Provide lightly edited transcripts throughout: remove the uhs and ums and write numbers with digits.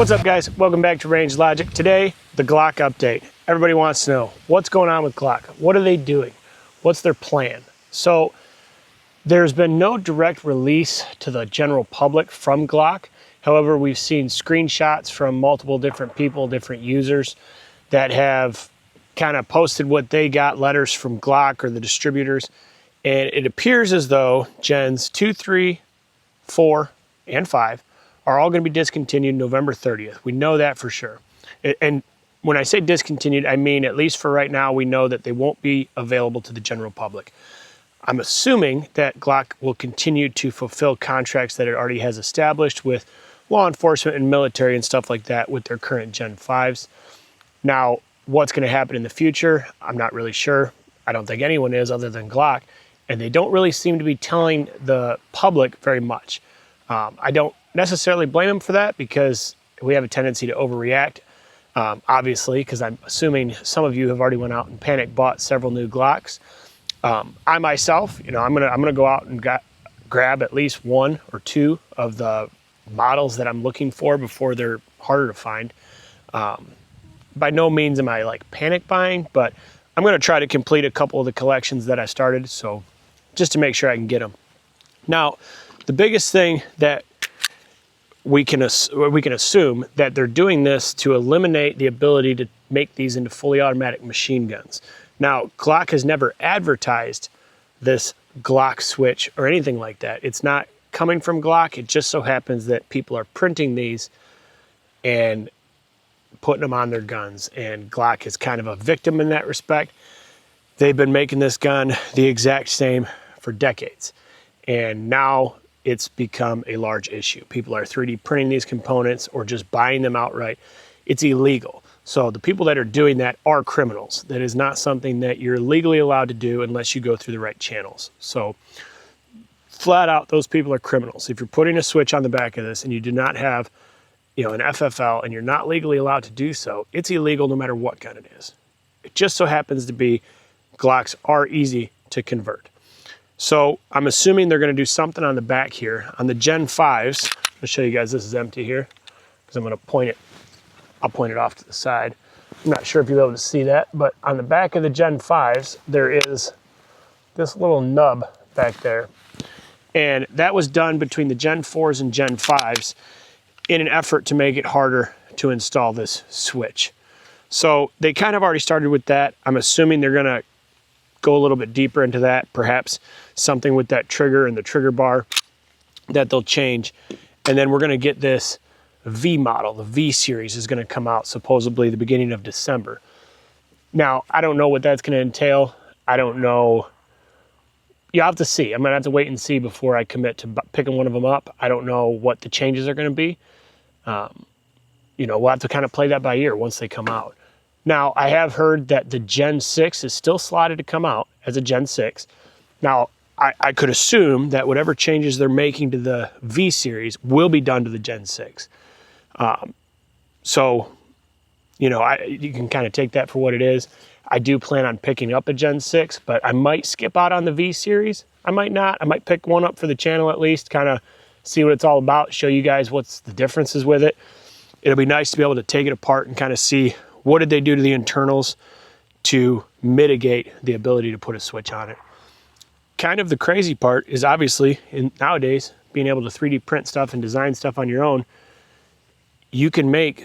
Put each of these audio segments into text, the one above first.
What's up, guys? Welcome back to Range Logic. Today, the Glock update. Everybody wants to know what's going on with Glock. What are they doing? What's their plan? So there's been no direct release to the general public from Glock. However, we've seen screenshots from multiple different people, different users that have kind of posted what they got, letters from Glock or the distributors. And it appears as though Gens 2, 3, 4, and 5 are all going to be discontinued November 30th. We know that for sure. And when I say discontinued, I mean, at least for right now, we know that they won't be available to the general public. I'm assuming that Glock will continue to fulfill contracts that it already has established with law enforcement and military and stuff like that with their current Gen 5s. Now, what's going to happen in the future, I'm not really sure. I don't think anyone is other than Glock. And they don't really seem to be telling the public very much. I don't necessarily blame them for that because we have a tendency to overreact, obviously, because I'm assuming some of you have already went out and panic bought several new Glocks. I myself, I'm gonna go out and grab at least one or two of the models that I'm looking for before they're harder to find. By no means am I like panic buying, but I'm gonna try to complete a couple of the collections that I started, so just to make sure I can get them. Now, the biggest thing that we can assume that they're doing this to eliminate the ability to make these into fully automatic machine guns. Now, Glock has never advertised this Glock switch or anything like that. It's not coming from Glock. It just so happens that people are printing these and putting them on their guns, and Glock is kind of a victim in that respect. They've been making this gun the exact same for decades, and now it's become a large issue. People are 3D printing these components or just buying them outright. It's illegal. So the people that are doing that are criminals. That is not something that you're legally allowed to do unless you go through the right channels. So flat out, those people are criminals. If you're putting a switch on the back of this and you do not have, an FFL and you're not legally allowed to do so, it's illegal no matter what gun it is. It just so happens to be Glocks are easy to convert. So I'm assuming they're going to do something on the back here. On the Gen 5s, I'll show you guys this is empty here because I'm going to point it. I'll point it off to the side. I'm not sure if you'll be able to see that, but on the back of the Gen 5s, there is this little nub back there. And that was done between the Gen 4s and Gen 5s in an effort to make it harder to install this switch. So they kind of already started with that. I'm assuming they're going to go a little bit deeper into that, perhaps something with that trigger and the trigger bar that they'll change. And then we're going to get this V model. The V series is going to come out supposedly the beginning of December. Now, I don't know what that's going to entail. I don't know. You have to see. I'm going to have to wait and see before I commit to picking one of them up. I don't know what the changes are going to be. We'll have to kind of play that by ear once they come out. Now, I have heard that the Gen 6 is still slotted to come out as a Gen 6. Now, I could assume that whatever changes they're making to the V series will be done to the Gen 6. You can kind of take that for what it is. I do plan on picking up a Gen 6, but I might skip out on the V series. I might not. I might pick one up for the channel at least, kind of see what it's all about, show you guys what's the differences with it. It'll be nice to be able to take it apart and kind of see what did they do to the internals to mitigate the ability to put a switch on it. Kind of the crazy part is obviously nowadays being able to 3D print stuff and design stuff on your own. You can make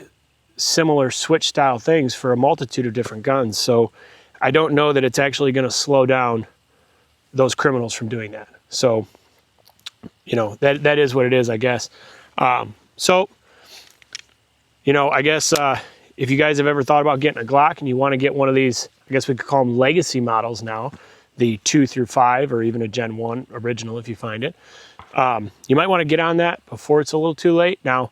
similar switch style things for a multitude of different guns. So I don't know that it's actually going to slow down those criminals from doing that. So, that is what it is, I guess. I guess if you guys have ever thought about getting a Glock and you want to get one of these, I guess we could call them legacy models now, the 2 through 5 or even a Gen 1 original if you find it, you might want to get on that before it's a little too late. Now,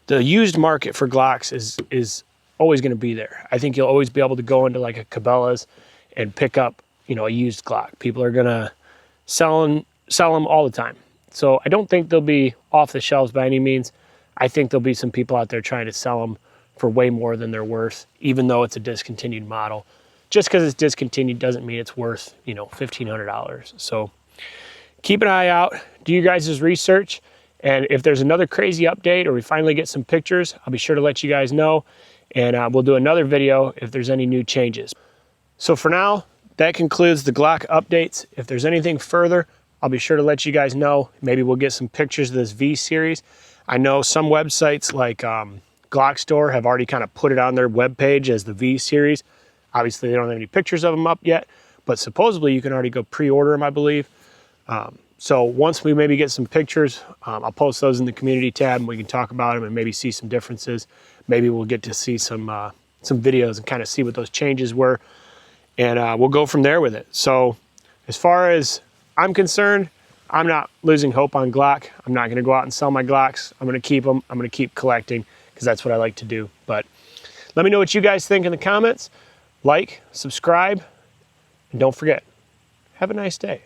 the used market for Glocks is always going to be there. I think you'll always be able to go into like a Cabela's and pick up, a used Glock. People are going to sell them all the time. So I don't think they'll be off the shelves by any means. I think there'll be some people out there trying to sell them for way more than they're worth, even though it's a discontinued model. Just because it's discontinued doesn't mean it's worth, $1,500. So keep an eye out. Do you guys' research And if there's another crazy update or we finally get some pictures, I'll be sure to let you guys know. And we'll do another video if there's any new changes. So for now, that concludes the Glock updates. If there's anything further, I'll be sure to let you guys know. Maybe we'll get some pictures of this V series. I know some websites like Glock Store have already kind of put it on their webpage as the V series. Obviously, they don't have any pictures of them up yet, but supposedly you can already go pre-order them, I believe. So once we maybe get some pictures, I'll post those in the community tab and we can talk about them and maybe see some differences. Maybe we'll get to see some videos and kind of see what those changes were. And we'll go from there with it. So as far as I'm concerned, I'm not losing hope on Glock. I'm not going to go out and sell my Glocks. I'm going to keep them. I'm going to keep collecting because that's what I like to do. But let me know what you guys think in the comments. Like, subscribe, and don't forget, have a nice day.